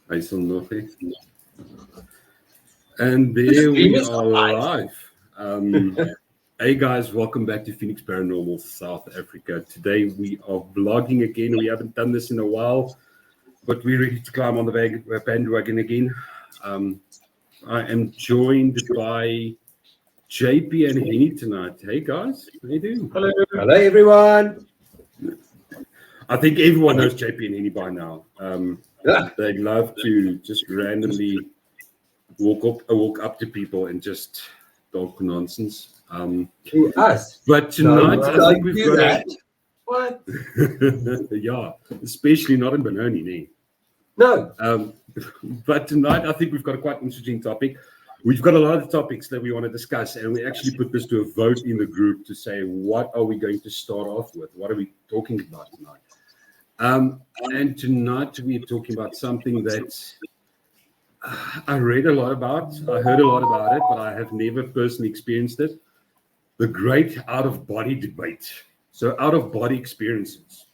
Hy sal nog hê. And there we are live. Hey guys, welcome back to Phoenix Paranormal, South Africa. Today we are vlogging again. We haven't done this in a while, but we're ready to climb on the bandwagon again. I am joined by JP and Henny tonight. Hey guys, how you doing? Hello. Hello everyone. I think everyone knows JP and Henny by now. They love to just randomly walk up to people and just talk nonsense. To us. But tonight, I think we've got that. What? Yeah, especially not in Benoni, nee. No. But tonight, I think we've got a quite interesting topic. We've got a lot of topics that we want to discuss, and we actually put this to a vote in the group to say, what are we going to start off with? What are we talking about tonight? And tonight, we're talking about something that I read a lot about. I heard a lot about it, but I have never personally experienced it. The great out-of-body debate. So out-of-body experiences.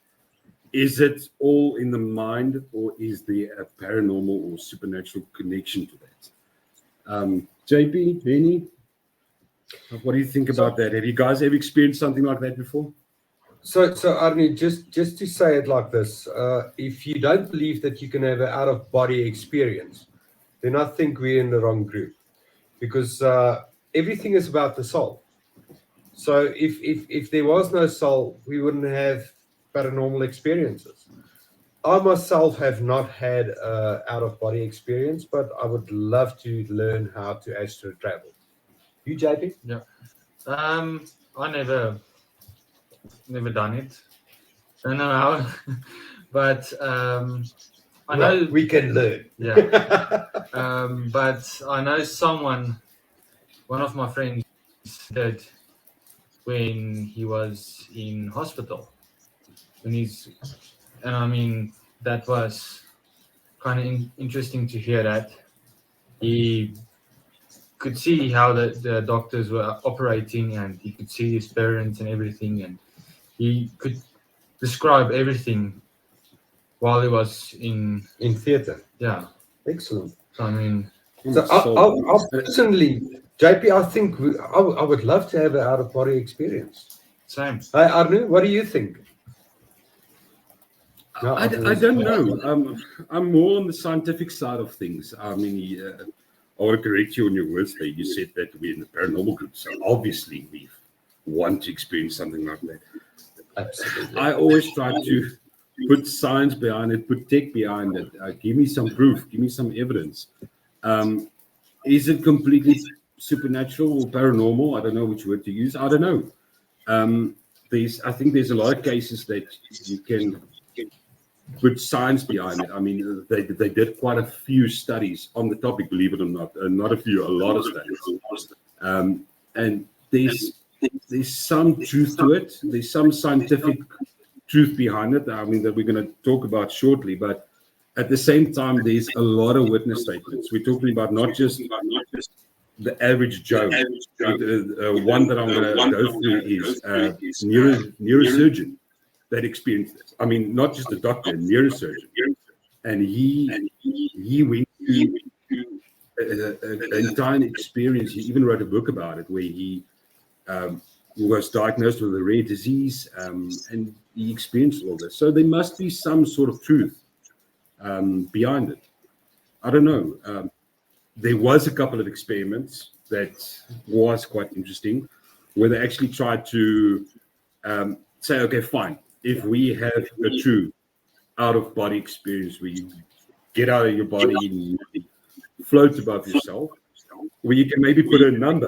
Is it all in the mind, or is there a paranormal or supernatural connection to that? JP, Benny, what do you think about that? Have you guys ever experienced something like that before? So Arnie, just to say it like this, if you don't believe that you can have an out-of-body experience, then I think we're in the wrong group, because everything is about the soul. So if there was no soul, we wouldn't have paranormal experiences. I myself have not had an out-of-body experience, but I would love to learn how to astral travel. You, JP? Yeah. I never done it. I don't know how, but I know we can learn. Yeah. But I know one of my friends did when he was in hospital. And I mean, that was kind of interesting to hear that. He could see how the doctors were operating, and he could see his parents and everything, and he could describe everything while he was in theater. Yeah. Excellent. So, I mean, so I'll personally, JP, I think I would love to have an out-of-body experience. Same. Hey, Arnu, what do you think? No, I don't know. I'm more on the scientific side of things. I mean, I want to correct you on your words there. You said that we're in the paranormal group, so obviously we want to experience something like that. Absolutely. I always try to put science behind it, put tech behind it. Give me some proof, give me some evidence. Is it completely supernatural or paranormal? I don't know which word to use. I don't know. I think there's a lot of cases that you can put science behind it. I mean, they did quite a few studies on the topic, believe it or not. Not a few, a lot of studies. And there's some truth to it. There's some scientific truth behind it, I mean, that we're going to talk about shortly. But at the same time, there's a lot of witness statements. We're talking about not just the average Joe. One that I'm going to go through is neurosurgeon that experienced this. I mean, not just a doctor, a neurosurgeon. And he went through an entire experience. He even wrote a book about it, where he was diagnosed with a rare disease, and he experienced all this. So there must be some sort of truth behind it. I don't know. There was a couple of experiments that was quite interesting, where they actually tried to say, okay, fine. If we have a true out-of-body experience where you get out of your body and you float above yourself, where you can maybe put a number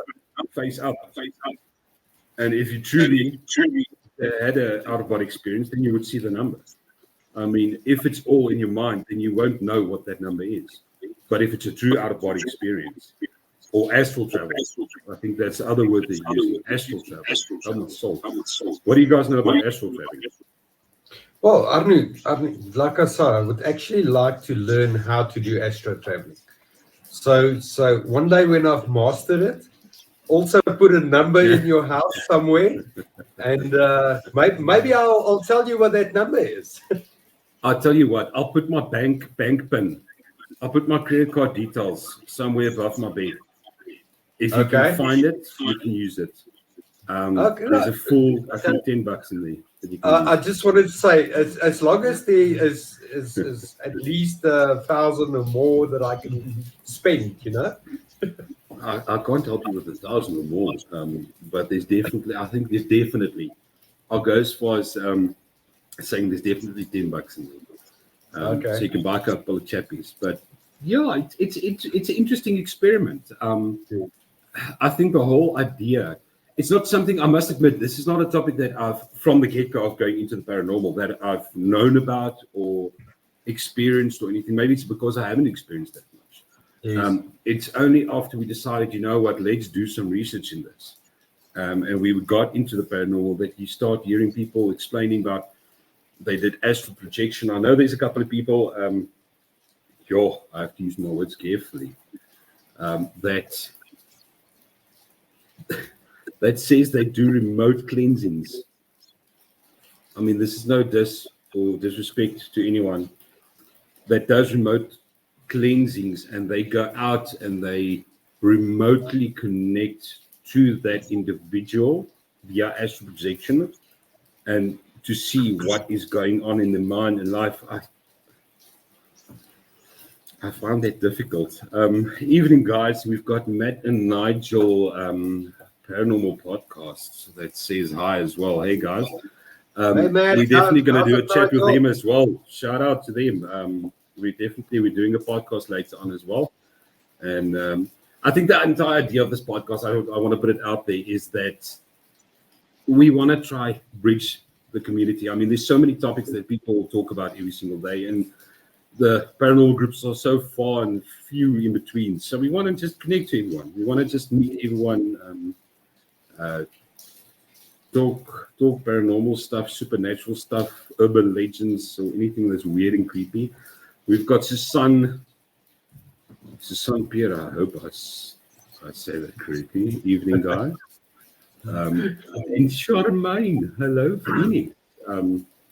face up. And if you truly had an out-of-body experience, then you would see the number. I mean, if it's all in your mind, then you won't know what that number is. But if it's a true out-of-body experience, or astral travel, I think that's the other word they use, astral travel. Come with soul. What do you guys know about astral traveling? Well, Arnu, like I said, I would actually like to learn how to do astral traveling. So one day when I've mastered it, also put a number in your house somewhere, and maybe I'll tell you what that number is. I'll tell you what, I'll put my bank pin I'll put my credit card details somewhere above my bed. If you Okay. can find it, you can use it. Okay, There's no. a full, I think, $10 in there that you can I use. just wanted to say, as long as there is at least 1,000 or more that I can spend, you know. I can't help you with 1,000 or more, but there's definitely, I think there's definitely, I'll go as far as saying there's definitely $10 in there. Okay. So you can buy a couple of chappies. But yeah, it's an interesting experiment. I think the whole idea, it's not something, I must admit, this is not a topic that I've, from the get-go of going into the paranormal, that I've known about or experienced or anything. Maybe it's because I haven't experienced that much. Yes. It's only after we decided, you know what, let's do some research in this. And we got into the paranormal that you start hearing people explaining about, they did astral projection. I know there's a couple of people, I have to use my words carefully, that says they do remote cleansings. I mean, this is no disrespect to anyone that does remote cleansings, and they go out and they remotely connect to that individual via astral projection and to see what is going on in the mind and life. I find that difficult. Evening, guys. We've got Matt and Nigel, Paranormal Podcasts, that says hi as well. Hey, guys. Hey, Matt. We're definitely going to do a chat with Nigel? them as well. Shout out to them. We're doing a podcast later on as well. And I think the entire idea of this podcast, I want to put it out there, is that we want to try bridge the community. I mean, there's so many topics that people talk about every single day, and the paranormal groups are so far and few in between. So we want to just connect to everyone. We want to just meet everyone, talk paranormal stuff, supernatural stuff, urban legends, or anything that's weird and creepy. We've got Susan Pierre. I hope I say that correctly. Evening, guys. And Charmaine. Hello, Vinny.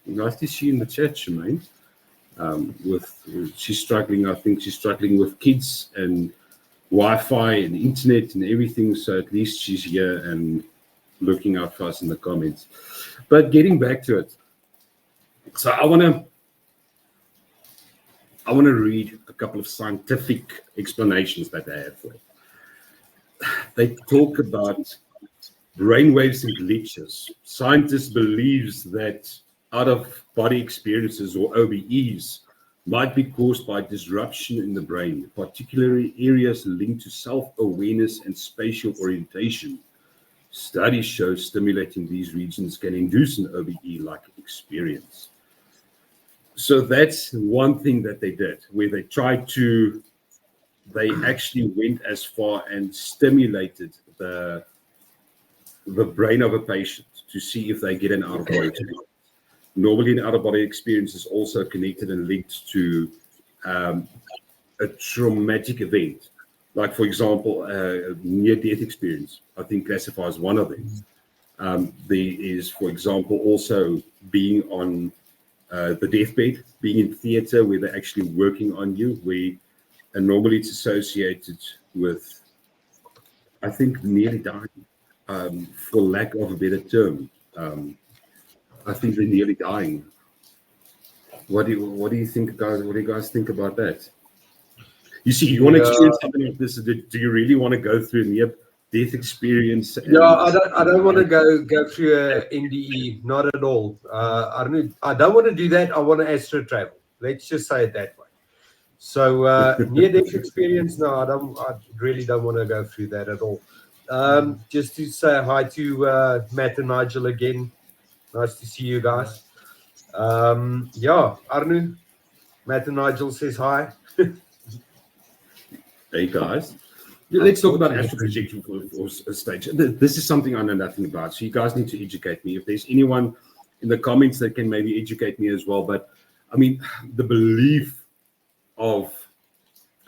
Nice to see you in the chat, Charmaine. She's struggling. I think she's struggling with kids and Wi-Fi and internet and everything. So at least she's here and looking out for us in the comments. But getting back to it, so I want to read a couple of scientific explanations that they have for it. They talk about brainwaves and glitches. Scientists believe that out-of-body experiences, or OBEs, might be caused by disruption in the brain, particularly areas linked to self-awareness and spatial orientation. Studies show stimulating these regions can induce an OBE-like experience. So that's one thing that they did, where they actually went as far and stimulated the brain of a patient to see if they get an out-of-body experience. Normally, an out-of-body experience is also connected and linked to a traumatic event. Like, for example, a near-death experience, I think classifies one of them. There is, for example, also being on the deathbed, being in theater where they're actually working on you, and normally it's associated with, I think, nearly dying, for lack of a better term. I think they're nearly dying. What do you think, guys? What do you guys think about that? You see, you want to experience something like this. Do you really want to go through a near-death experience? I don't want to go through a NDE, not at all. I don't want to do that. I want to astral travel. Let's just say it that way. So near-death experience, no, I really don't want to go through that at all. Just to say hi to Matt and Nigel again. Nice to see you guys. Arnu, Matt and Nigel says hi. Hey guys, let's talk about astral projection for a stage. This is something I know nothing about, so you guys need to educate me. If there's anyone in the comments that can maybe educate me as well. But I mean, the belief of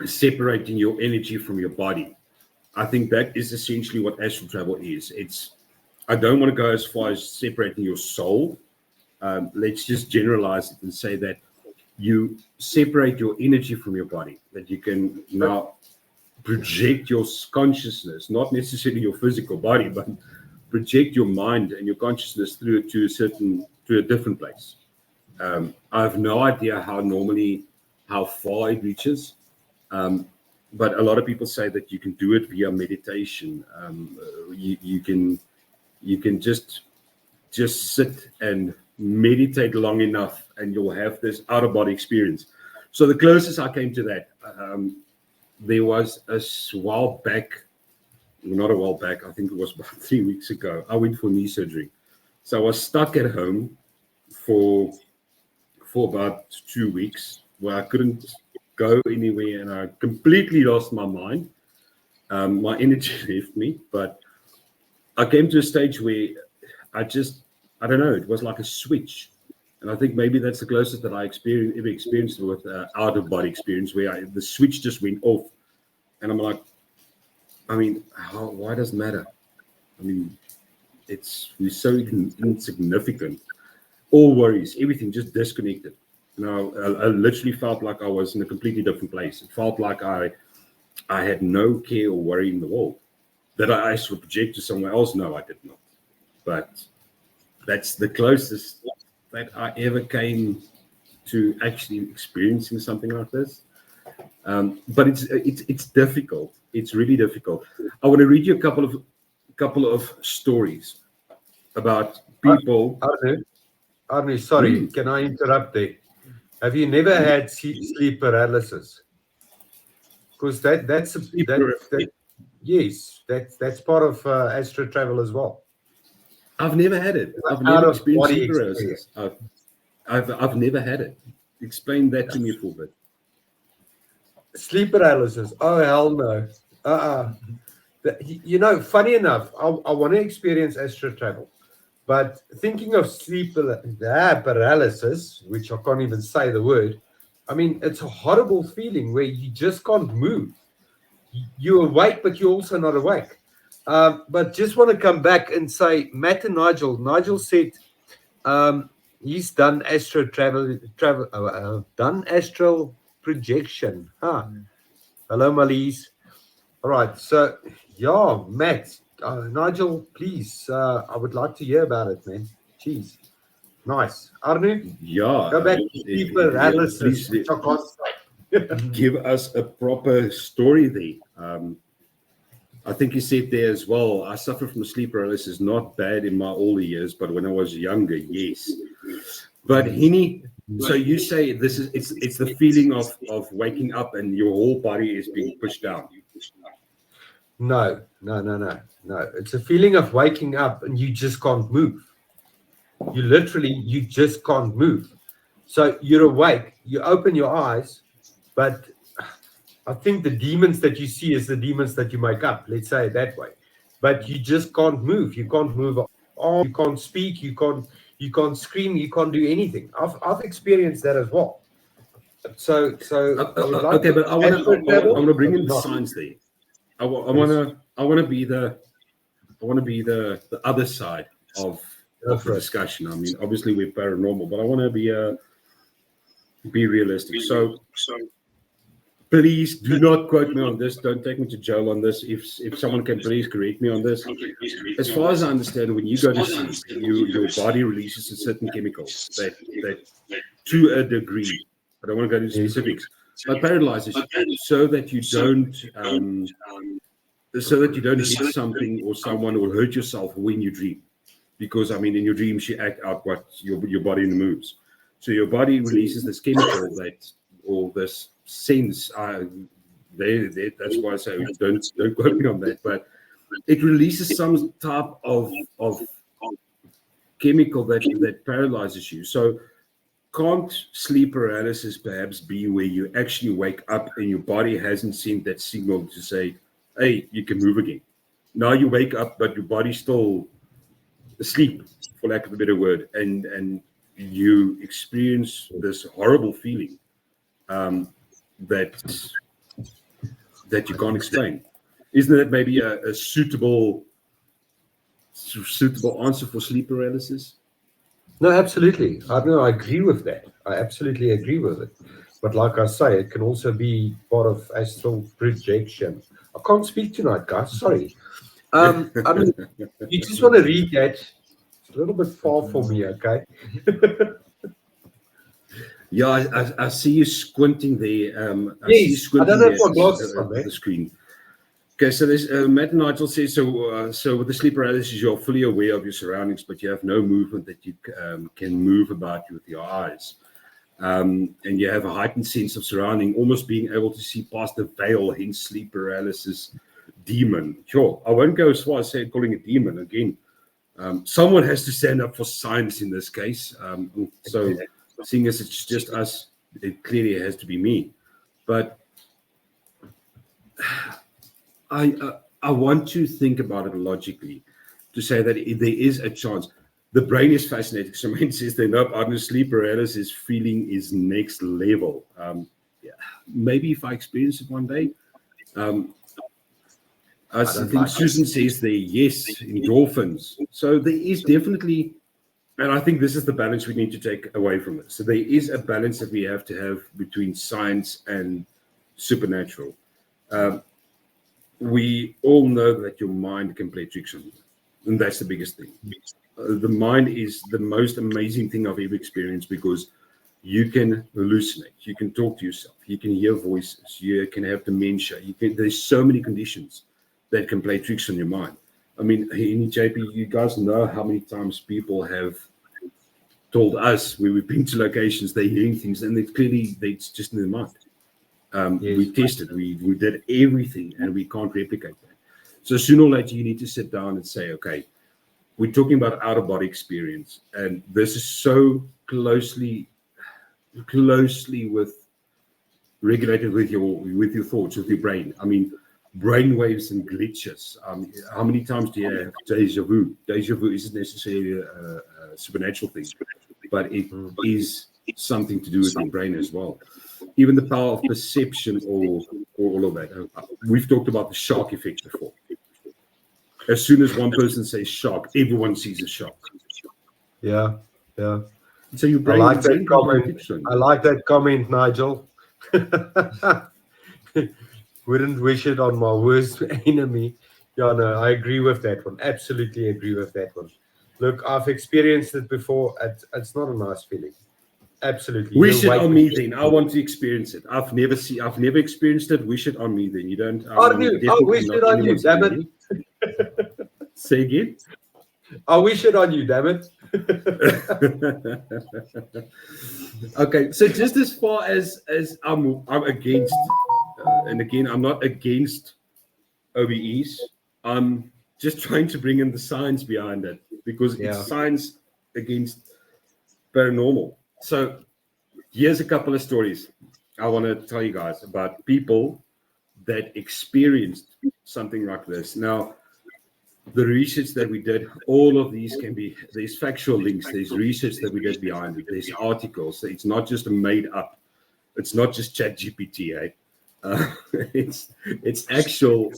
separating your energy from your body, I think that is essentially what astral travel is. I don't want to go as far as separating your soul. Let's just generalize it and say that you separate your energy from your body, that you can now project your consciousness, not necessarily your physical body, but project your mind and your consciousness through to a different place. I have no idea how far it reaches, but a lot of people say that you can do it via meditation. You can just sit and meditate long enough, and you'll have this out of body experience. So the closest I came to that, there was a while back. Not a while back, I think it was about 3 weeks ago. I went for knee surgery. So I was stuck at home for about 2 weeks where I couldn't go anywhere, and I completely lost my mind. My energy left me, but I came to a stage where I don't know, it was like a switch. And I think maybe that's the closest that I ever experienced with out-of-body experience, where the switch just went off. And I'm like, I mean, why does it matter? I mean, we're so insignificant. All worries, everything just disconnected. I literally felt like I was in a completely different place. It felt like I had no care or worry in the world. That I astral project to somewhere else? No, I did not. But that's the closest that I ever came to actually experiencing something like this. But it's difficult. It's really difficult. I want to read you a couple of stories about people. Arnie, sorry, can I interrupt there? Have you never had sleep paralysis? Because that's part of astral travel as well. I've never had it. I've never experienced sleep paralysis. I've never had it. Explain that to me for a bit. Sleep paralysis? Oh, hell no. Funny enough, I want to experience astral travel. But thinking of sleep paralysis, which I can't even say the word, I mean, it's a horrible feeling where you just can't move. You're awake, but you're also not awake. But just want to come back and say, Matt and Nigel. Nigel said he's done astral done astral projection. Hello, Malise. All right. So, yeah, Matt, Nigel, please. I would like to hear about it, man. Jeez. Nice. Arnu? Yeah. Go back to sleep paralysis. Give us a proper story there. I think you said there as well, I suffer from sleep paralysis, not bad in my older years, but when I was younger, yes. But Hini, so you say it's the feeling of waking up and your whole body is being pushed down. No. It's a feeling of waking up and you just can't move. You just can't move. So you're awake, you open your eyes, but I think the demons that you see is the demons that you make up, let's say it that way. But you just can't move. You can't move an arm, you can't speak, you can't scream, you can't do anything. I've experienced that as well. So okay, but I want to bring in the science there. I want to be the other side of the discussion. I mean, obviously we're paranormal, but I want to be realistic. So please do not quote me on this. Don't take me to jail on this. If someone can please correct me on this. As far as I understand, when you go to sleep, your body releases a certain chemicals that to a degree, I don't want to go into specifics, but paralyzes you so that you don't hit something or someone or hurt yourself when you dream. Because I mean, in your dreams you act out what your body moves. So your body releases this chemical or this sense. That's why I say don't quote me on that. But it releases some type of chemical that paralyzes you. So can't sleep paralysis perhaps be where you actually wake up and your body hasn't sent that signal to say, hey, you can move again? Now you wake up, but your body's still asleep, for lack of a better word, and you experience this horrible feeling that you can't explain. Isn't that maybe a suitable answer for sleep paralysis? No, absolutely. I agree with that. I absolutely agree with it. But like I say, it can also be part of astral projection. I can't speak tonight, guys. Sorry. I mean, you just want to read that. It's a little bit far for me, okay? Yeah, I see you squinting there. I see you Yes, I don't squinting have there my glasses on, at man. the screen. Okay, so there's Matt Nigel says so with the sleep paralysis, you're fully aware of your surroundings, but you have no movement that you can move about you with your eyes. And you have a heightened sense of surrounding, almost being able to see past the veil, hence sleep paralysis demon. Sure, I won't go as far as saying calling it demon again. Someone has to stand up for science in this case. So, seeing as it's just us, it clearly has to be me. But I want to think about it logically to say that there is a chance. The brain is fascinating. Someone says they know about sleep paralysis feeling is next level. Yeah, maybe if I experience it one day. I think Susan says there, yes, endorphins. So there is definitely, and I think this is the balance we need to take away from this. So there is a balance that we have to have between science and supernatural. We all know that your mind can play tricks on you, and that's the biggest thing. The mind is the most amazing thing I've ever experienced because you can hallucinate, you can talk to yourself, you can hear voices, you can have dementia. There's so many conditions that can play tricks on your mind. I mean, in JP, you guys know how many times people have told us when we've been to locations, they're hearing things, and it's just in their mind. Yes. We tested, we did everything, and we can't replicate that. So sooner or later, you need to sit down and say, okay, we're talking about out of body experience, and this is so closely with regulated with your thoughts, with your brain. I mean, brain waves and glitches. How many times do you have deja vu? Deja vu isn't necessarily a supernatural thing, but it is something to do with your brain as well. Even the power of perception, or all of that. We've talked about the shark effect before. As soon as one person says shark, everyone sees a shark. Yeah, yeah. So your I brain, like that can play comment. tricks on you. I like that comment, Nigel. Wouldn't wish it on my worst enemy. Yeah, no, I agree with that one. Absolutely agree with that one. Look, I've experienced it before. It's not a nice feeling. Absolutely. Wish it on me then. I want to experience it. I've never experienced it. Wish it on me then. You don't. I'm I definitely wish not it on you, anyone's damn it. enemy. Say again. I wish it on you, damn it. Okay, so just as far as I'm against, and again, I'm not against OBEs. I'm just trying to bring in the science behind it because Yeah. it's science against paranormal. So here's a couple of stories I want to tell you guys about people that experienced something like this. Now, the research that we did, all of these there's factual links, there's research that we did behind it, there's articles. It's not just a made up, it's not just ChatGPT, eh? It's actual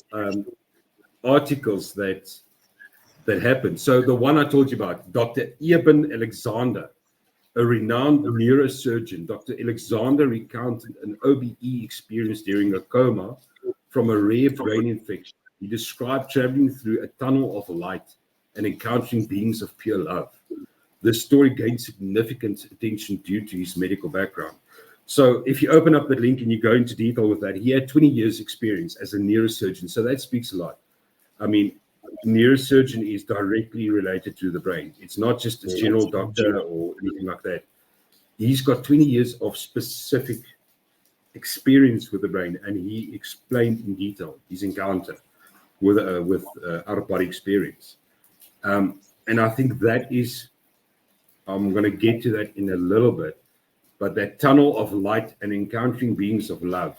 articles that happened. So the one I told you about, Dr. Eben Alexander, a renowned neurosurgeon. Dr. Alexander recounted an OBE experience during a coma from a rare brain infection. He described traveling through a tunnel of light and encountering beings of pure love. This story gained significant attention due to his medical background. So if you open up the link and you go into detail with that, he had 20 years experience as a neurosurgeon. So that speaks a lot. I mean, neurosurgeon is directly related to the brain. It's not just a general doctor or anything like that. He's got 20 years of specific experience with the brain, and he explained in detail his encounter with out-of-body experience. And I think that is, I'm going to get to that in a little bit, but that tunnel of light and encountering beings of love,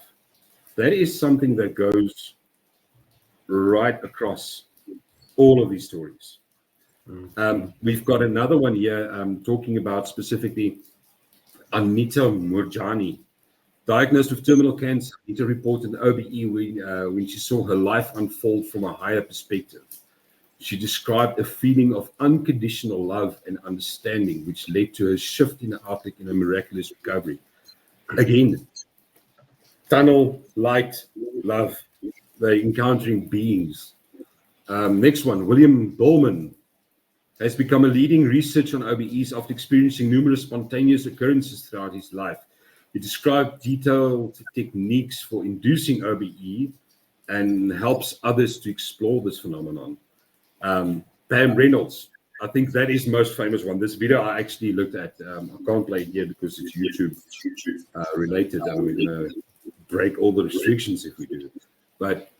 that is something that goes right across all of these stories. We've got another one here talking about specifically Anita Murjani, diagnosed with terminal cancer. Anita reported an OBE when she saw her life unfold from a higher perspective. She described a feeling of unconditional love and understanding, which led to a shift in her outlook and a miraculous recovery. Again, tunnel, light, love. They're encountering beings. Next one, William Dolman has become a leading researcher on OBEs after experiencing numerous spontaneous occurrences throughout his life. He described detailed techniques for inducing OBE and helps others to explore this phenomenon. Pam Reynolds, I think that is the most famous one. This video I actually looked at. I can't play it here because it's YouTube related, and we're going to break all the restrictions if we do. But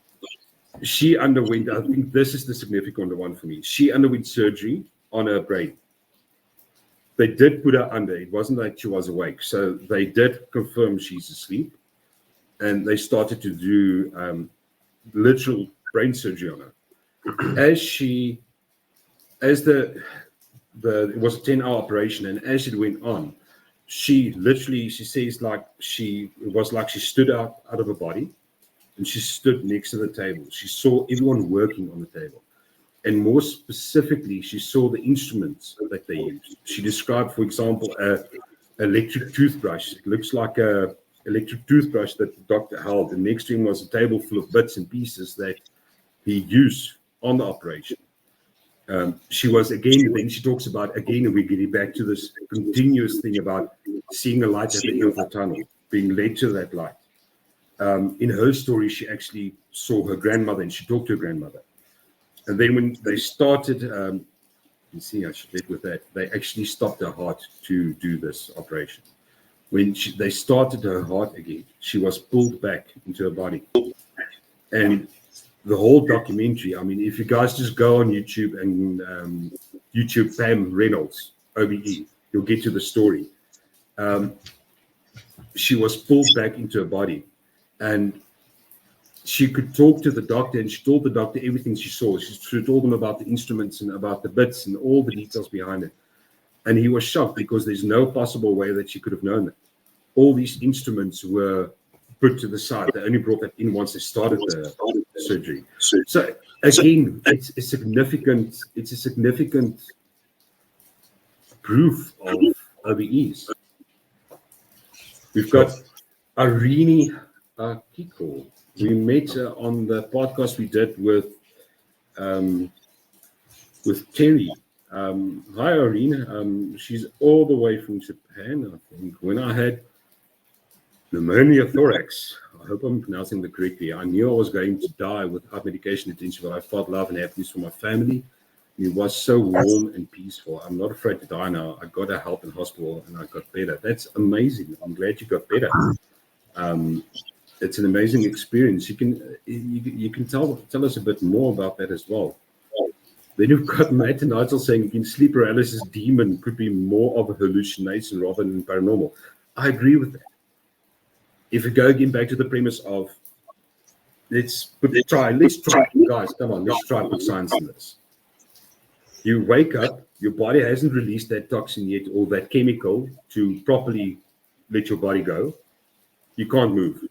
she underwent, I think this is the significant one for me. She underwent surgery on her brain. They did put her under. It wasn't like she was awake. So they did confirm she's asleep. And they started to do literal brain surgery on her. It was a 10-hour operation, and as it went on, she says it was like she stood out of her body, and she stood next to the table. She saw everyone working on the table, and more specifically, she saw the instruments that they used. She described, for example, an electric toothbrush. It looks like a electric toothbrush that the doctor held, and next to him was a table full of bits and pieces that he used on the operation. She talks about, again, and we're getting back to this continuous thing about seeing a light at the end of the tunnel, being led to that light. In her story, she actually saw her grandmother, and she talked to her grandmother. And then when they started, you see, I should lead with that, they actually stopped her heart to do this operation. When they started her heart again, she was pulled back into her body. And the whole documentary, I mean, if you guys just go on YouTube and YouTube Pam Reynolds, OBE, you'll get to the story. She was pulled back into her body, and she could talk to the doctor, and she told the doctor everything she saw. She told him about the instruments and about the bits and all the details behind it. And he was shocked because there's no possible way that she could have known that. All these instruments were put to the side. They only brought that in once they started the surgery. So again, it's a significant proof of OBEs. We've got Arini Kiko. We met on the podcast we did with Terry. Hi, Irene. She's all the way from Japan, I think. When I had pneumonia thorax, I hope I'm pronouncing that correctly, I knew I was going to die without medication attention, but I felt love and happiness for my family. It was so warm and peaceful. I'm not afraid to die now. I got a help in hospital and I got better. That's amazing. I'm glad you got better. It's an amazing experience. You can tell us a bit more about that as well. Then you've got Matt and Nigel saying again, sleep paralysis demon could be more of a hallucination rather than paranormal. I agree with that. If we go again back to the premise of let's try, guys, come on, let's try to put science in this. You wake up, your body hasn't released that toxin yet or that chemical to properly let your body go. You can't move.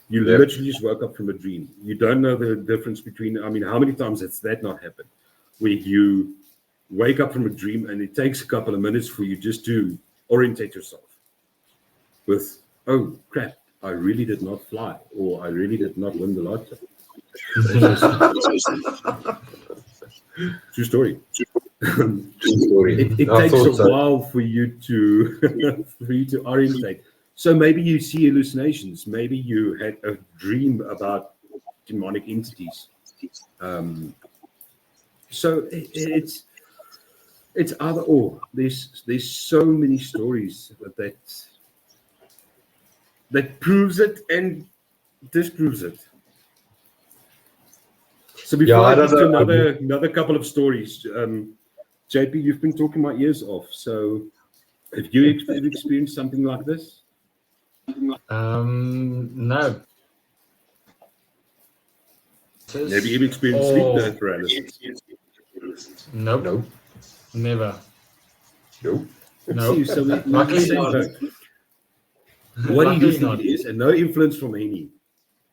You literally just woke up from a dream. You don't know the difference between, I mean, how many times has that not happened? Where you wake up from a dream and it takes a couple of minutes for you just to orientate yourself with, oh, crap, I really did not fly, or I really did not win the lottery. True story. It takes a while for you to orientate. So maybe you see hallucinations. Maybe you had a dream about demonic entities. So it's either or. There's so many stories that proves it and disproves it. So before I get to another couple of stories, JP, you've been talking my ears off. So have you experienced something like this? No. Have you ever experienced sleep paralysis? Nope. No. Never. Nope. No. So luckily not. What do you think it is? And no influence from any.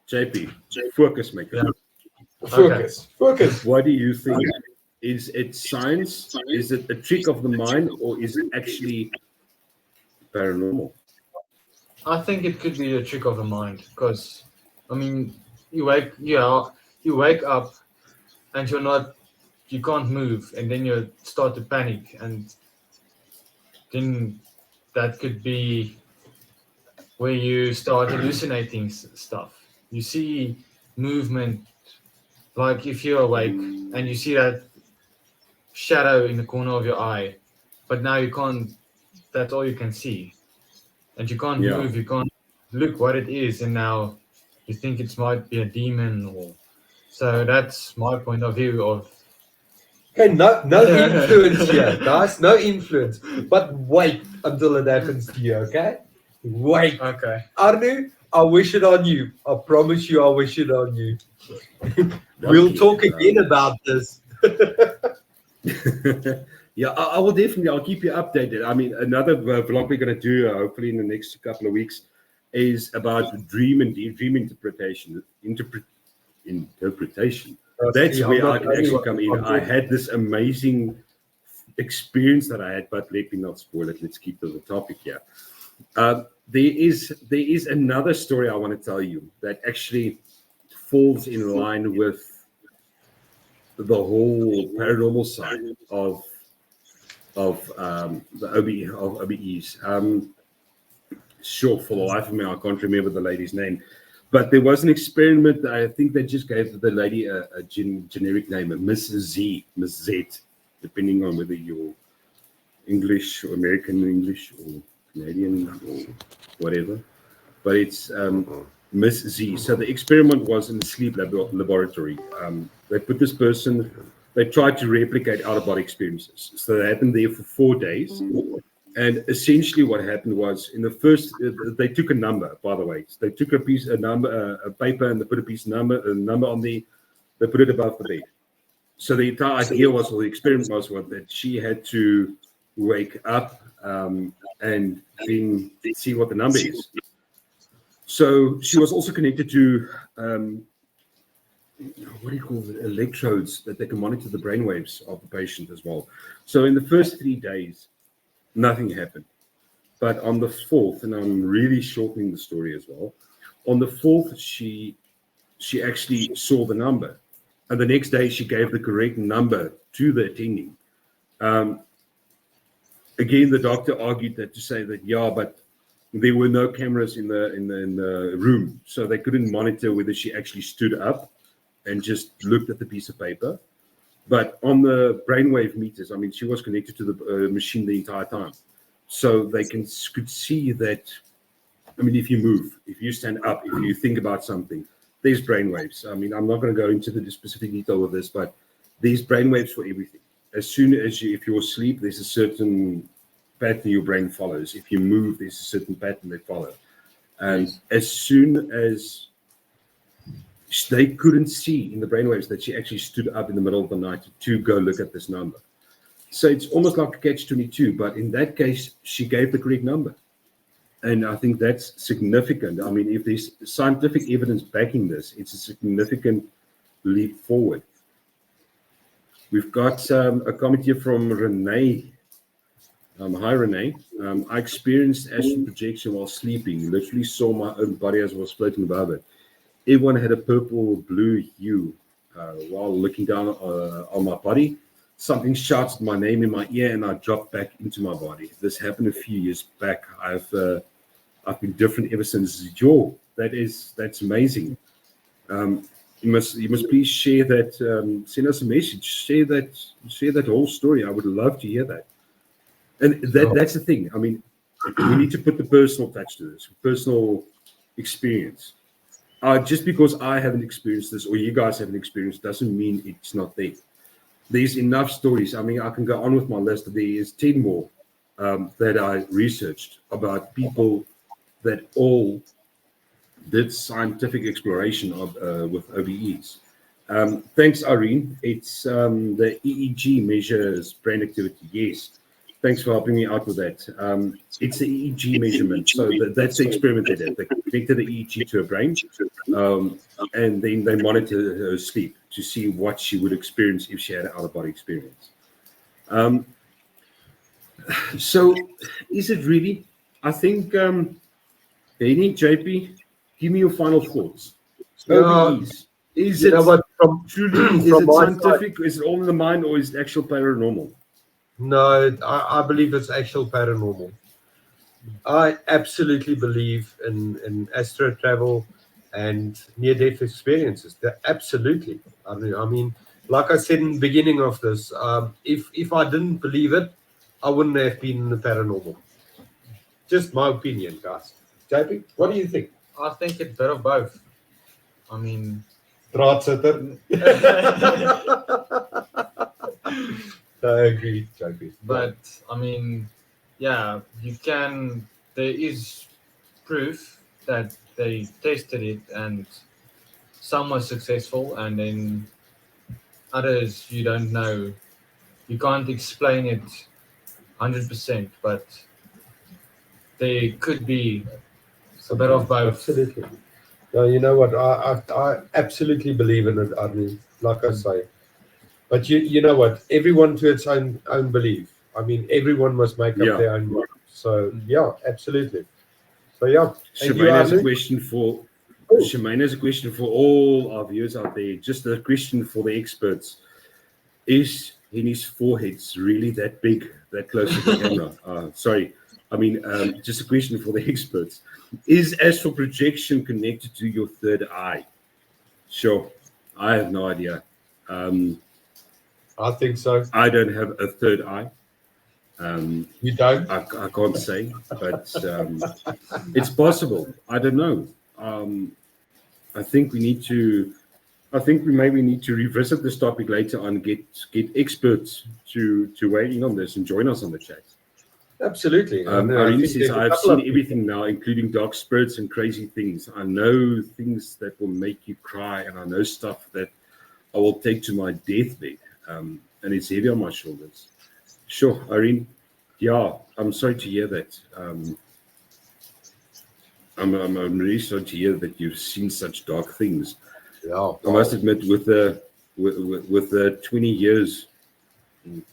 JP, focus maker. Focus. What do you think? Is it science? Is it a trick of the mind, or is it actually paranormal? I think it could be a trick of the mind because, I mean, you wake up and you can't move, and then you start to panic, and then that could be where you start hallucinating stuff. You see movement, like if you're awake and you see that shadow in the corner of your eye, but now you can't. That's all you can see, and you can't Yeah. move. You can't look what it is, and now you think it might be a demon, or so. That's my point of view of. Okay, no influence here, guys. No influence. But wait until it happens to you, okay? Wait. Okay. Arnu, I wish it on you. I promise you, I wish it on you. We'll talk again about this. Yeah, I will definitely. I'll keep you updated. I mean, another vlog we're going to do, hopefully in the next couple of weeks, is about dream interpretation. Interpretation. That's where I can actually come in. I had this amazing experience that I had, but let me not spoil it. Let's keep to the topic here. There is another story I want to tell you that actually falls in line with the whole paranormal side of the OBEs. Sure, for the life of me, I can't remember the lady's name. But there was an experiment. I think they just gave the lady a generic name, Miss Z, Miss Z, depending on whether you're English or American English or Canadian or whatever. But it's Miss Z. So the experiment was in the sleep laboratory. They put this person, they tried to replicate out-of-body experiences. So they had them there for 4 days. And essentially what happened was in the first, they took a number, by the way. So they took a paper, and they put a number on they put it above the bed. So the entire idea was, or the experiment was that she had to wake up and then see what the number is. So she was also connected to, what do you call it, electrodes that they can monitor the brainwaves of the patient as well. So in the first 3 days, nothing happened. But on the 4th, and I'm really shortening the story as well, on the 4th, she actually saw the number. And the next day, she gave the correct number to the attending. Again, the doctor argued that to say that, yeah, but there were no cameras in the room, so they couldn't monitor whether she actually stood up and just looked at the piece of paper. But on the brainwave meters, I mean, she was connected to the machine the entire time. So they could see that, I mean, if you move, if you stand up, if you think about something, there's brainwaves. I mean, I'm not going to go into the specific detail of this, but there's brainwaves for everything. As soon as if you're asleep, there's a certain pattern your brain follows. If you move, there's a certain pattern they follow. And as soon as they couldn't see in the brainwaves that she actually stood up in the middle of the night to go look at this number. So it's almost like a catch-22, but in that case, she gave the correct number. And I think that's significant. I mean, if there's scientific evidence backing this, it's a significant leap forward. We've got a comment here from Renee. Hi, Renee. I experienced astral projection while sleeping. Literally saw my own body as I was floating above it. Everyone had a purple-blue hue while looking down on my body. Something shouted my name in my ear, and I dropped back into my body. This happened a few years back. I've been different ever since. Joe, that's amazing. You must please share that. Send us a message. Share that whole story. I would love to hear that. And that's the thing. I mean, we need to put the personal touch to this, personal experience. Just because I haven't experienced this or you guys haven't experienced doesn't mean it's not there. There's enough stories. I mean, I can go on with my list. There is 10 more that I researched about people that all did scientific exploration with OBEs. Thanks, Irene. It's the EEG measures brain activity. Yes. Thanks for helping me out with that. It's the EEG measurement. So that's the experiment they did. They connected the EEG to her brain, and then they monitored her sleep to see what she would experience if she had an out-of-body experience. So is it really? I think, Benny, JP, give me your final thoughts. OBEs. Is it truly, is it scientific? Is it all in the mind, or is it actual paranormal? No, I believe it's actual paranormal. I absolutely believe in astral travel and near-death experiences. Absolutely. I mean, like I said in the beginning of this, if I didn't believe it, I wouldn't have been in the paranormal. Just my opinion, guys. JP, what do you think? I think it's a bit of both. I mean, Draadsitter. I agree, JP. But I mean, yeah, there is proof that they tested it and some were successful, and then others you don't know. You can't explain it 100%, but there could be a bit of both. Absolutely. No, you know what? I absolutely believe in it, Arnie, like I say. But you know what? Everyone to its own belief. I mean, everyone must make up their own mind. So yeah, absolutely. So yeah. Shemaine has a question for Shemaine has a question for all our viewers out there. Just a question for the experts: is Henny's foreheads really that big, that close to the camera? Sorry, I mean just a question for the experts: is astral projection connected to your third eye? Sure, I have no idea. I think so. I don't have a third eye. You don't? I can't say, but it's possible. I don't know. I think we need to. I think we maybe need to revisit this topic later on. Get experts to weigh in on this and join us on the chat. Absolutely. Irene says, I've seen everything now, including dark spirits and crazy things. I know things that will make you cry, and I know stuff that I will take to my deathbed. And it's heavy on my shoulders. Sure, Irene. Yeah, I'm sorry to hear that. I'm really sorry to hear that you've seen such dark things. Yeah, I must admit, with the 20 years,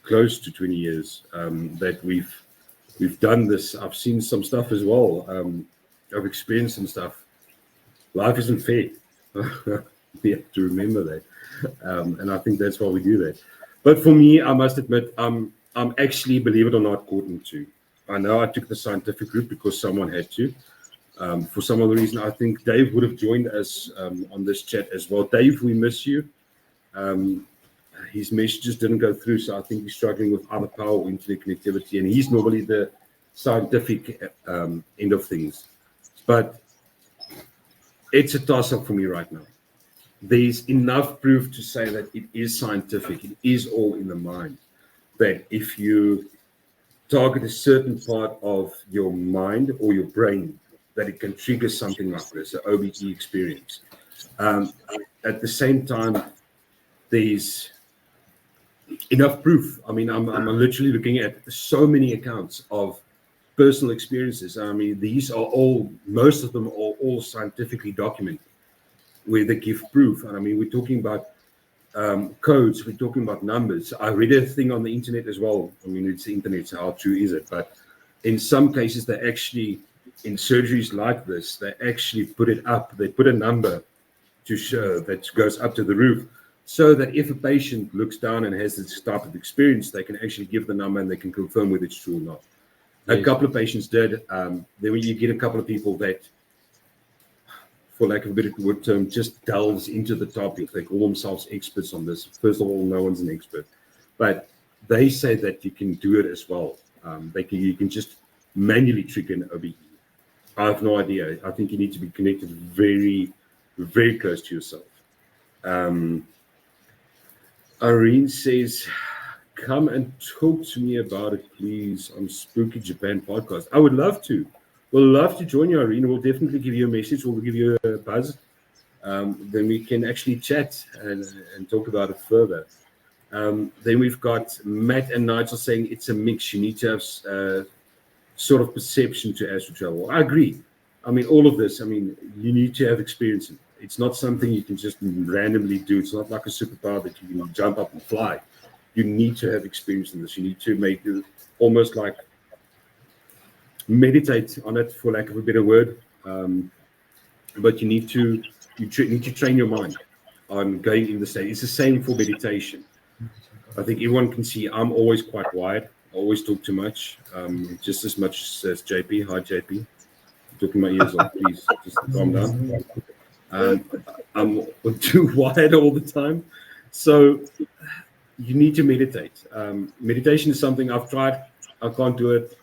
close to 20 years that we've done this, I've seen some stuff as well. I've experienced some stuff. Life isn't fair. We have to remember that. And I think that's why we do that. But for me, I must admit, I'm actually, believe it or not, caught into. I know I took the scientific route because someone had to. For some other reason, I think Dave would have joined us on this chat as well. Dave, we miss you. His messages didn't go through, so I think he's struggling with other power or internet connectivity, and he's normally the scientific end of things. But it's a toss-up for me right now. There's enough proof to say that it is scientific. It is all in the mind. That if you target a certain part of your mind or your brain, that it can trigger something like this, an OBE experience. At the same time, there's enough proof. I mean, I'm literally looking at so many accounts of personal experiences. I mean, most of them are all scientifically documented, where they give proof. And I mean, we're talking about codes, we're talking about numbers. I read a thing on the internet as well. I mean, it's the internet, so how true is it? But in some cases, they actually, in surgeries like this, they actually put it up. They put a number to show that goes up to the roof, so that if a patient looks down and has this type of experience, they can actually give the number and they can confirm whether it's true or not. Yes. A couple of patients did. Then when you get a couple of people that, for lack of a better word term, just delves into the topic. They call themselves experts on this. First of all, no one's an expert, but they say that you can do it as well. You can just manually trigger an OBE. I have no idea. I think you need to be connected very, very close to yourself. Irene says, come and talk to me about it, please, on Spooky Japan podcast. I would love to. We'll love to join you, Irene. We'll definitely give you a message. We'll give you a buzz. Then we can actually chat and talk about it further. Then we've got Matt and Nigel saying it's a mix. You need to have sort of perception to astral travel. I agree. I mean, all of this, I mean, you need to have experience in it. It's not something you can just randomly do. It's not like a superpower that you can jump up and fly. You need to have experience in this. You need to make it almost like meditate on it, for lack of a better word. But you need to train your mind on going in the state. It's the same for meditation. I think everyone can see I'm always quite wired. I always talk too much, just as much as JP. Hi, JP. Talking my ears off, please. Just calm down. I'm too wired all the time. So you need to meditate. Meditation is something I've tried. I can't do it.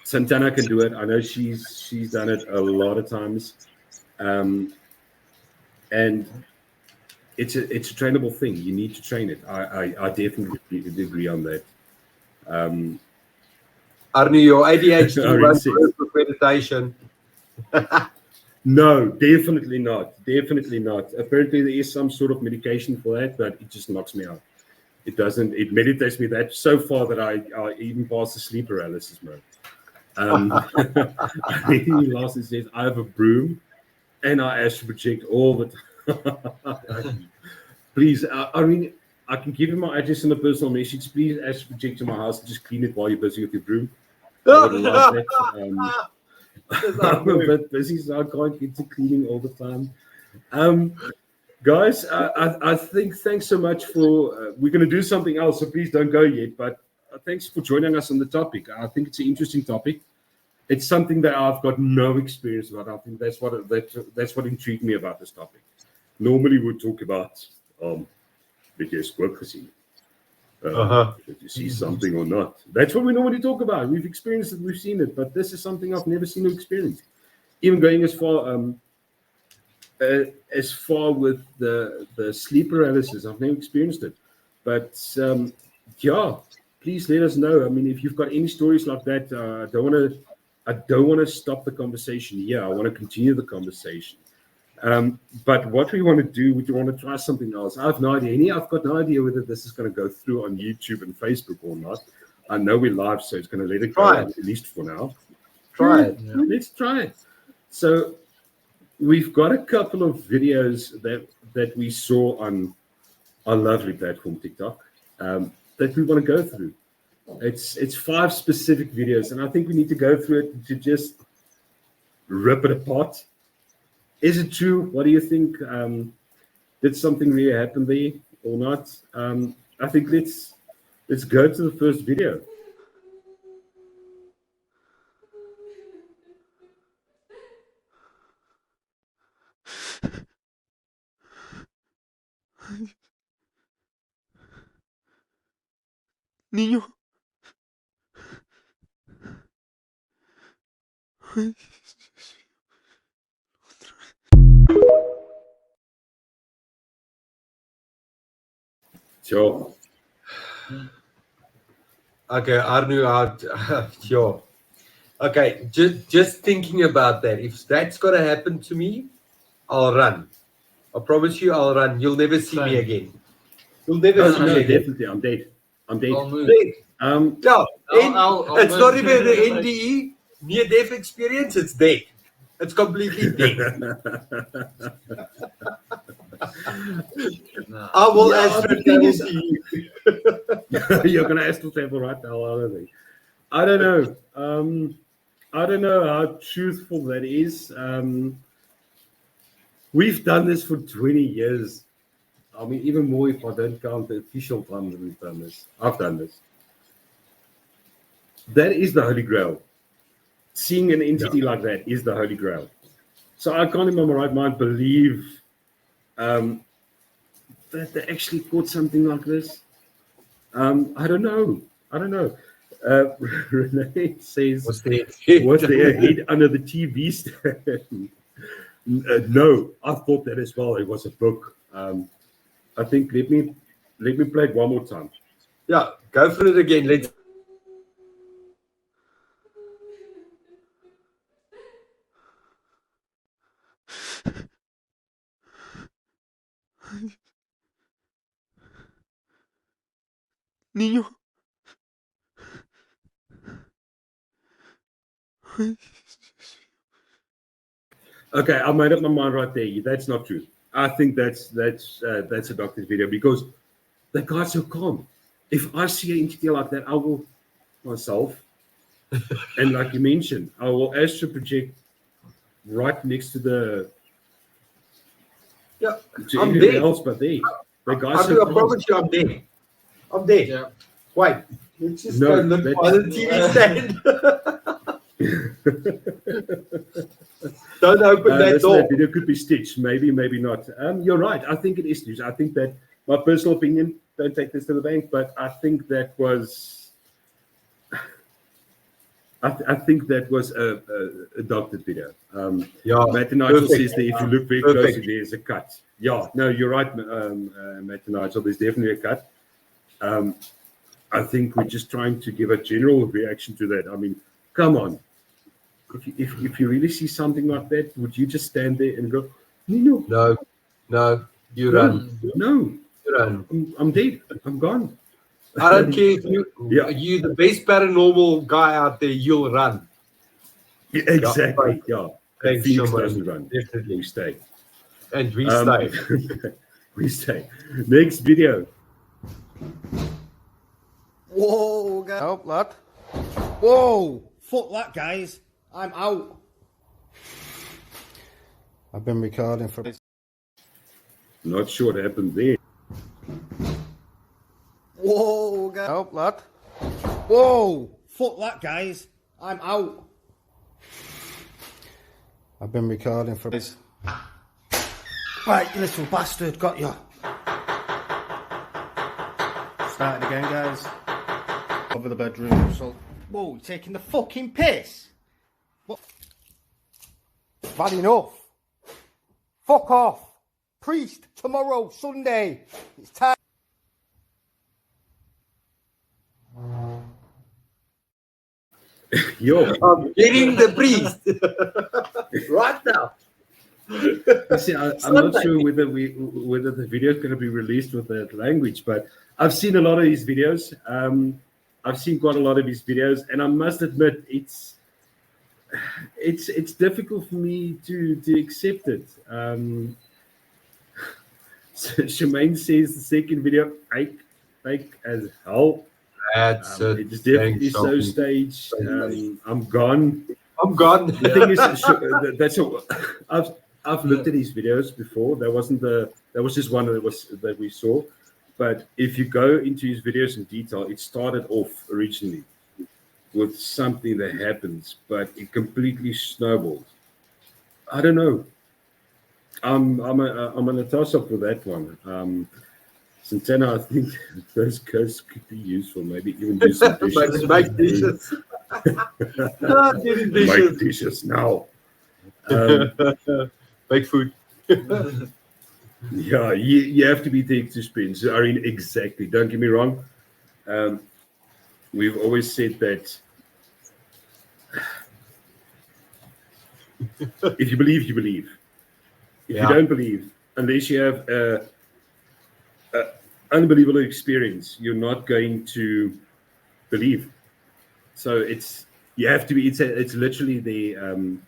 Santana can do it. I know she's done it a lot of times. And it's a trainable thing. You need to train it. I definitely agree on that. Arnie, your ADHD won't work with meditation. No, definitely not. Definitely not. Apparently, there is some sort of medication for that, but it just knocks me out. It doesn't. It meditates me that so far that I even pass the sleep paralysis mode. He lastly says, I have a broom and I astral project all the time. Please, I mean, I can give you my address in a personal message. Please astral project to my house and just clean it while you're busy with your broom. I would love that. I'm a bit busy, so I can't get to cleaning all the time. Guys, I think thanks so much for. We're going to do something else, so please don't go yet. But thanks for joining us on the topic. I think it's an interesting topic. It's something that I've got no experience about. I think that's what intrigued me about this topic. Normally, we talk about did you squirk gezien? Did you see something or not? That's what we normally talk about. We've experienced it, we've seen it, but this is something I've never seen or experienced. Even going as far with the sleep paralysis, I've never experienced it. But yeah, please let us know. I mean, if you've got any stories like that, I don't want to stop the conversation here. I want to continue the conversation. But what we want to do, we want to try something else. I have no idea. I've got no idea whether this is going to go through on YouTube and Facebook or not. I know we're live, so it's going to let it go, at least for now. Try it. Yeah. Let's try it. So we've got a couple of videos that we saw on our lovely platform, TikTok, that we want to go through. It's 5 specific videos, and I think we need to go through it to just rip it apart. Is it true? What do you think? Did something really happen there or not? I think let's go to the first video. Niño. Sure. Okay, Arnu, sure. Okay, just thinking about that. If that's gonna happen to me, I'll run. I promise you, I'll run. You'll never see me again. You'll never see me again. Definitely, I'm dead. I'll move. Yeah, I'll it's not move. even the NDE near-death experience. It's dead. It's completely dead. No. I will Yeah, astral the thing travel is- to you. You're gonna astral travel right now, aren't they? I don't know. I don't know how truthful that is. We've done this for 20 years. I mean, even more if I don't count the official time that we've done this. I've done this. That is the Holy Grail. Seeing an entity like that is the Holy Grail. So I can't in my right mind believe that they actually caught something like this. I don't know. Renee says, Was there a head under the TV stand? No, I thought that as well. It was a book. I think let me play it one more time. Yeah, go for it again. Let's. Niño. Okay, I made up my mind right there. That's not true. I think that's a doctor's video because the guy's so calm. If I see an entity like that, I will myself, and like you mentioned, I will astral project right next to the Yeah, to I'm everywhere dead. else but there. The guy's I so calm. promise you, I'm dead. I'm dead. Yeah. Wait, let's just No, go look that's- by the TV stand. Don't open that Listen, door. that video could be stitched, maybe, maybe not. You're right. I think it is stitched. I think that my personal opinion. Don't take this to the bank, but I think that was. I think that was a doctored video. Yeah, Matt and Nigel perfect. says that if you look very Perfect. closely, there's a cut. Yeah, no, you're right, Matt and Nigel. There's definitely a cut. I think we're just trying to give a general reaction to that. I mean, come on. If you really see something like that, would you just stand there and go, no, No, you no, run. no, You run. I'm dead. I'm gone. I don't care if Yeah. you the best paranormal guy out there, you'll run. Yeah, exactly. Yeah. Thanks Phoenix so much. doesn't run. Definitely. We stay. And we stay. We stay. Next video. Whoa, guys. Oh, lad. Whoa. Fuck that, guys. I'm out. I've been recording for this. Not sure what happened there. Whoa, guys. Oh, lad. Whoa. Fuck that, guys. I'm out. I've been recording for this. Right, you little bastard. Got you. Starting again, guys. Over the bedroom. So, whoa, you're taking the fucking piss. What? Bad enough. Fuck off. Priest, tomorrow, Sunday. It's time. Yo, I'm getting the priest right now. you see, I'm not sure whether the video is going to be released with that language, but I've seen a lot of his videos. I've seen quite a lot of his videos, and I must admit it's difficult for me to accept it. So Shemaine says the second video fake as hell. That's It's definitely thanks, so Sophie. staged. I'm gone. I'm gone. The thing is, that's all. I've looked at his videos before. That was just one that we saw. But if you go into his videos in detail, it started off originally with something that happens, but it completely snowballed. I don't know. I'm gonna toss up with that one. Santana, I think those ghosts could be useful. Maybe even do some dishes. Make dishes. Make dishes now. Make food. Yeah, you have to be thick to spin. So, I mean, exactly. Don't get me wrong. We've always said that if you believe, you believe. If you don't believe, unless you have a unbelievable experience, you're not going to believe. So you have to be. It's literally the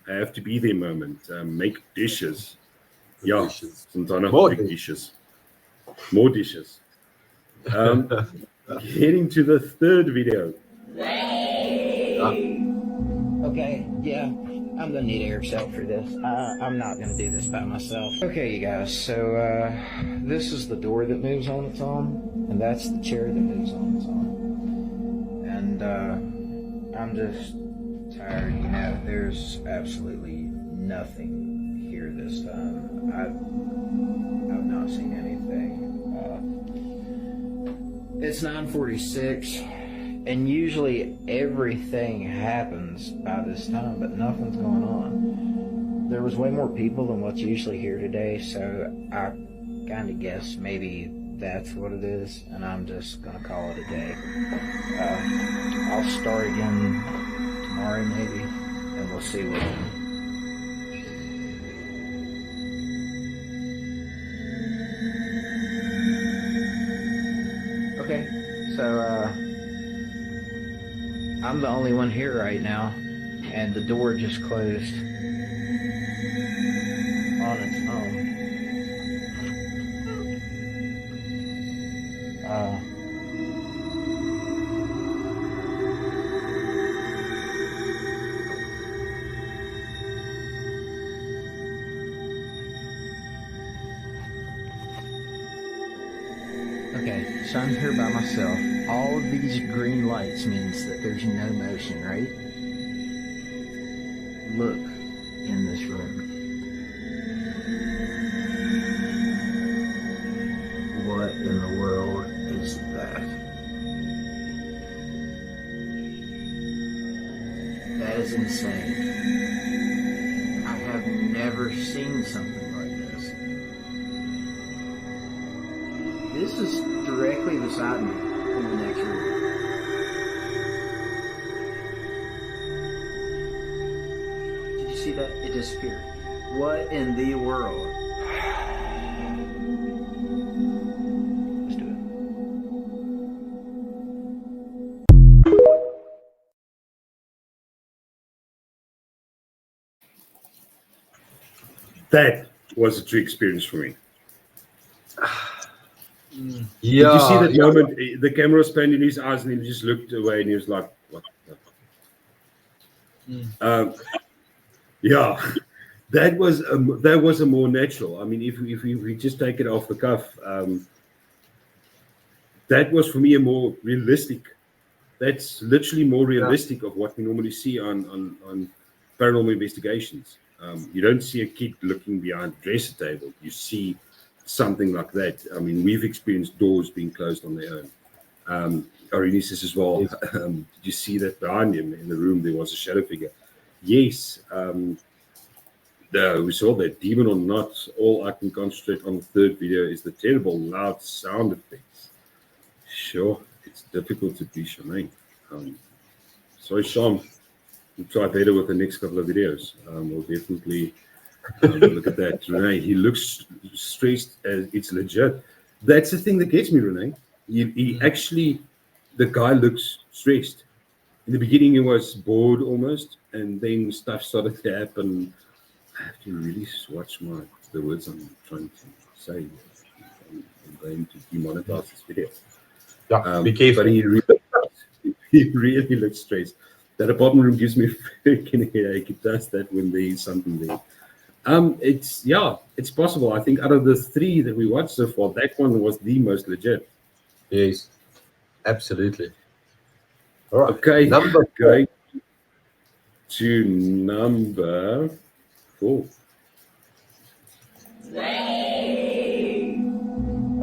I have to be there moment. Make dishes. Yeah, Santana, More make dishes. More dishes. Heading to the third video. Okay, yeah, I'm gonna need air self for this. I'm not gonna do this by myself. Okay, you guys, so this is the door that moves on its own, and that's the chair that moves on its own. And I'm just tired, you know, there's absolutely nothing here this time. I've not seen anything. It's 9:46. And usually everything happens by this time, but nothing's going on. There was way more people than what's usually here today, so I kind of guess maybe that's what it is, and I'm just going to call it a day. I'll start again tomorrow maybe, and we'll see what... Okay, So, I'm the only one here right now, and the door just closed on its own. Okay, so I'm here by myself. All of these green lights means that there's no motion, right? Look in this room. What in the world is that? That is insane. I have never seen something like this. This is directly beside me in the next room. Did you see that? It disappeared. What in the world? Let's do it. That was a true experience for me. Yeah. Did you see that moment? The camera was panned in his eyes, and he just looked away, and he was like, "What?" Yeah, that was a more natural. I mean, if we just take it off the cuff, that was for me a more realistic. That's literally more realistic of what we normally see on paranormal investigations. You don't see a kid looking behind the dresser table. You see something like that. I mean, we've experienced doors being closed on their own. Irene says as well, did you see that behind him in the room there was a shadow figure? Yes. We saw that. Demon or not, all I can concentrate on the third video is the terrible loud sound effects. Sure, it's difficult to be Charmaine. Sorry, Sean. We'll try better with the next couple of videos. We'll definitely look at that. Renee, he looks stressed as it's legit. That's the thing that gets me, Renee. He actually, the guy looks stressed. In the beginning, he was bored almost, and then stuff started to happen. I have to really watch the words I'm trying to say. I'm going to demonetize this video. Yeah, be careful. But he really looks stressed. That apartment room gives me a freaking headache. It does that when there's something there. It's possible. I think out of the three that we watched so far, that one was the most legit. Yes, absolutely. All right. Okay, Number going to number 4.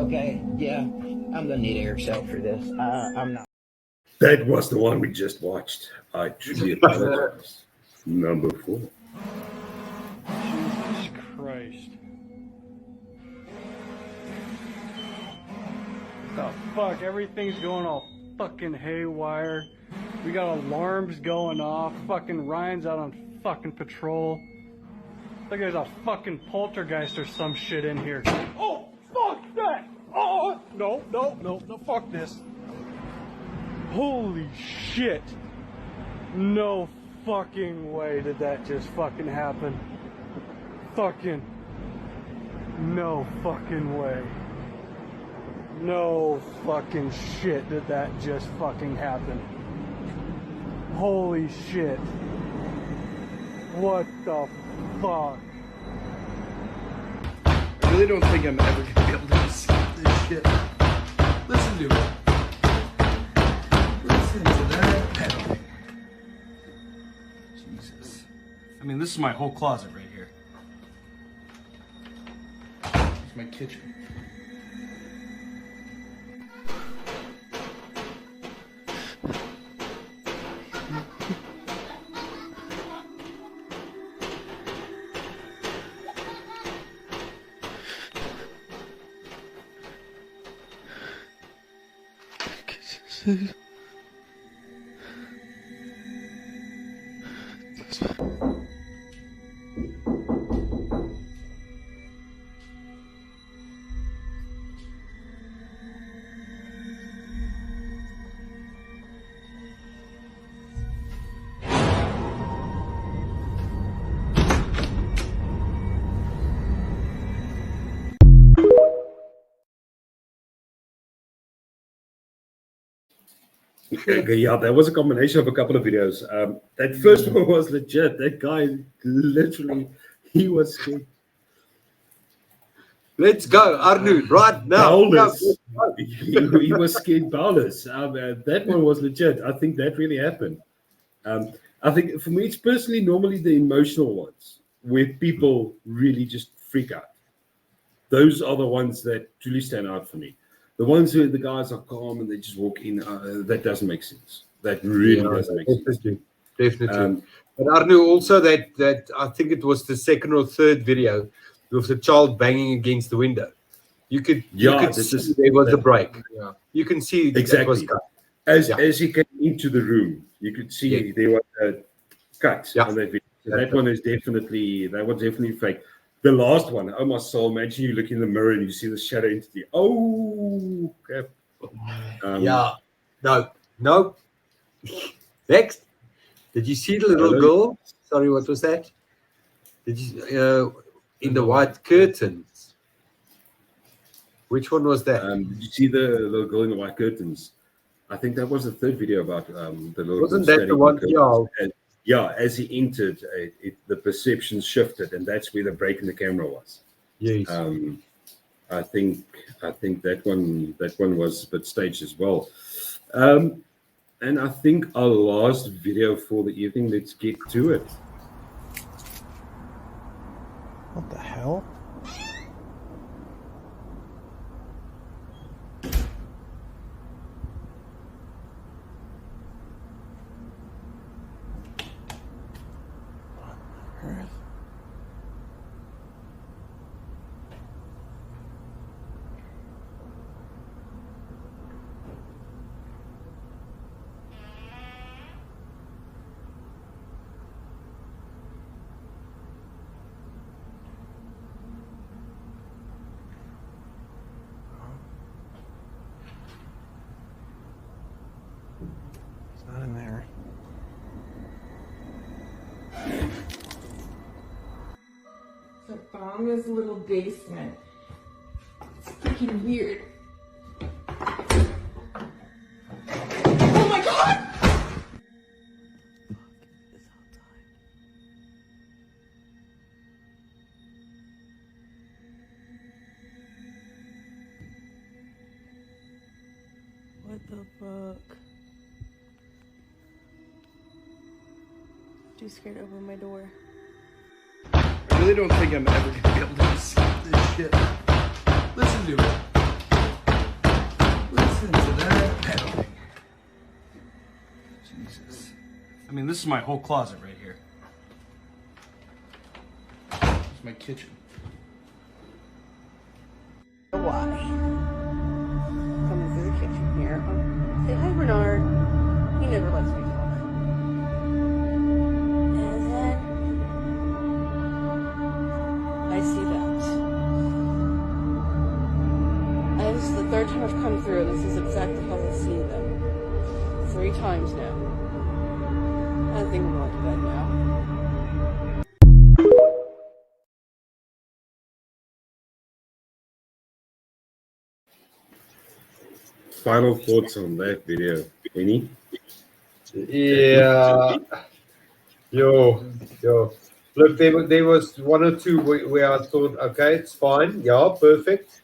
Okay, yeah, I'm gonna need air cell for this. I'm not. That was the one we just watched. I truly apologize. Number 4. Jesus Christ. What the fuck? Everything's going all fucking haywire. We got alarms going off. Fucking Ryan's out on fucking patrol. Like there's a fucking poltergeist or some shit in here. Oh, fuck that! Oh, no, fuck this. Holy shit. No fucking way did that just fucking happen. Fucking. No fucking way. No fucking shit did that just fucking happen. Holy shit. What the fuck? I really don't think I'm ever gonna be able to escape this shit. Listen to it. Listen to that pedal. Jesus. I mean, this is my whole closet right here. It's my kitchen. Yeah, that was a combination of a couple of videos. That first one was legit. That guy literally, he was scared. Let's go, Arnold, right now. Bowlers. He was scared bowlers. That one was legit. I think that really happened. I think for me, it's personally normally the emotional ones where people really just freak out. Those are the ones that truly stand out for me. The ones where the guys are calm and they just walk in, that doesn't make sense. That really doesn't make sense. Definitely. But Arnold, also that I think it was the second or third video with the child banging against the window. You could see there was a break. Yeah. You can see Exactly. that was cut. As he came into the room, you could see there was a cut on that video. So that one is definitely fake. The last one, oh my soul, imagine you look in the mirror and you see the shadow entity. Oh, crap. No. Next. Did you see the little girl? Sorry, what was that? Did you in the white curtains? Which one was that? Did you see the little girl in the white curtains? I think that was the third video about the little Wasn't girl that the one? Yeah, as he entered, the perception shifted, and that's where the break in the camera was. Yes. I think that one was a bit staged as well. And I think our last video for the evening. Let's get to it. What the hell? Not in there. So I found this little basement. It's freaking weird. Oh my god! What the fuck? Too scared to open my door. I really don't think I'm ever gonna be able to escape this shit. Listen to it. Listen to that pedaling. Jesus. I mean, this is my whole closet right here. It's my kitchen. Why? Coming through the kitchen here. Say hi, Bernard. He never lets me talk. And then I see that. And this is the third time I've come through, and this is exactly how I see them. 3 times now. I think I'm going to bed now. Final thoughts on that video, any? Yeah. Yo. Look, there was 1 or 2 where I thought, okay, it's fine. Yeah, perfect.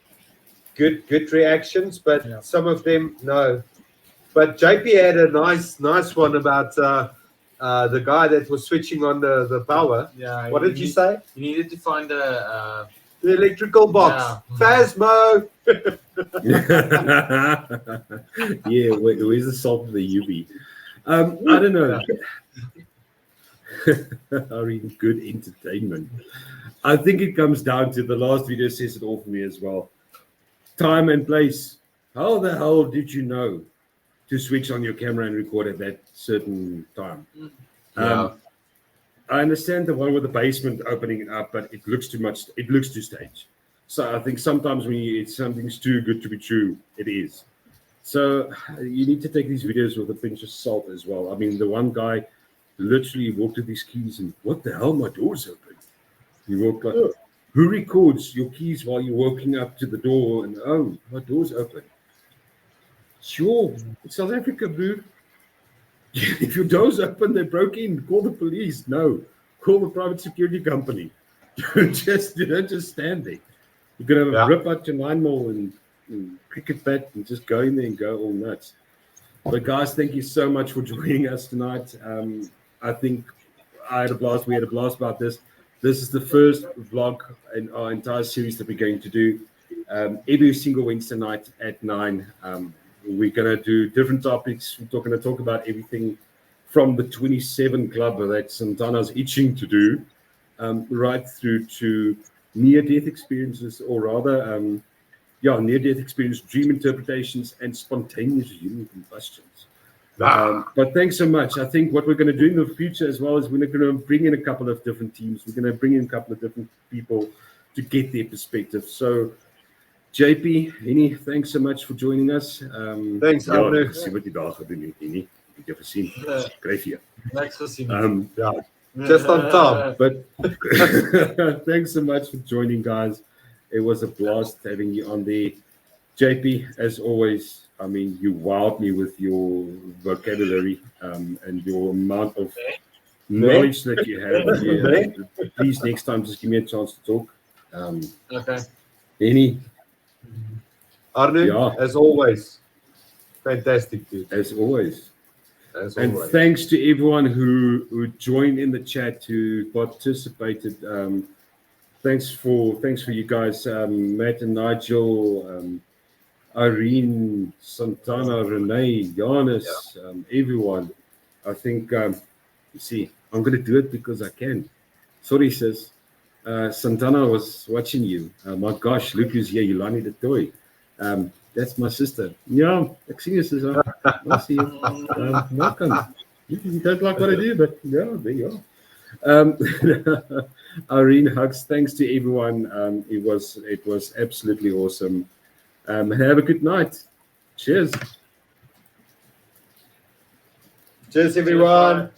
Good reactions, but some of them, no. But JP had a nice one about the guy that was switching on the power. Yeah. What did you say? You needed to find The electrical box. Phasmo. Yeah, where's the salt of the UV? I don't know. I mean, good entertainment. I think it comes down to the last video says it all for me as well. Time and place. How the hell did you know to switch on your camera and record at that certain time? I understand the one with the basement opening it up, but it looks too much. It looks too staged. So I think sometimes when something's too good to be true, it is. So you need to take these videos with a pinch of salt as well. I mean, the one guy literally walked with his keys and what the hell, my door's open. He walked like, who records your keys while you're walking up to the door and my door's open? Sure, it's South Africa, bro. If your door's open, they broke in. Call the police. No, call the private security company. Don't just stand there. You're gonna rip out your 9mm and cricket bat and just go in there and go all nuts. But guys, thank you so much for joining us tonight. I think I had a blast. We had a blast about this. This is the first vlog in our entire series that we're going to do. Every single Wednesday night at 9. We're going to do different topics. We're going to talk about everything from the 27 club that Santana's itching to do, right through to near-death experiences, or rather, near-death experience, dream interpretations, and spontaneous human combustions. But thanks so much. I think what we're going to do in the future as well is we're going to bring in a couple of different teams. We're going to bring in a couple of different people to get their perspective. So, JP, thanks so much for joining us. Thanks, Arne. See what jy daar gedoen het, Henny. Ek het jou gesien. Skryf jy. Thanks for seeing just on time. But thanks so much for joining, guys. It was a blast having you on there. JP, as always, I mean, you wowed me with your vocabulary and your amount of knowledge that you have. Yeah. Please, next time, just give me a chance to talk. Okay. Henny? Arne, as always, fantastic, dude. As always. And thanks to everyone who joined in the chat, who participated. Thanks for you guys, Matt and Nigel, Irene, Santana, Renee, Giannis, everyone. I think, you see, I'm going to do it because I can. Sorry, sis. Santana was watching you. My gosh, look who's here. Yolani the toy. That's my sister. Yeah, ek sien you, sister. I see you. Welcome. You don't like what I do, but yeah, there you are. Irene, hugs. Thanks to everyone. It was absolutely awesome. Have a good night. Cheers. Cheers, everyone.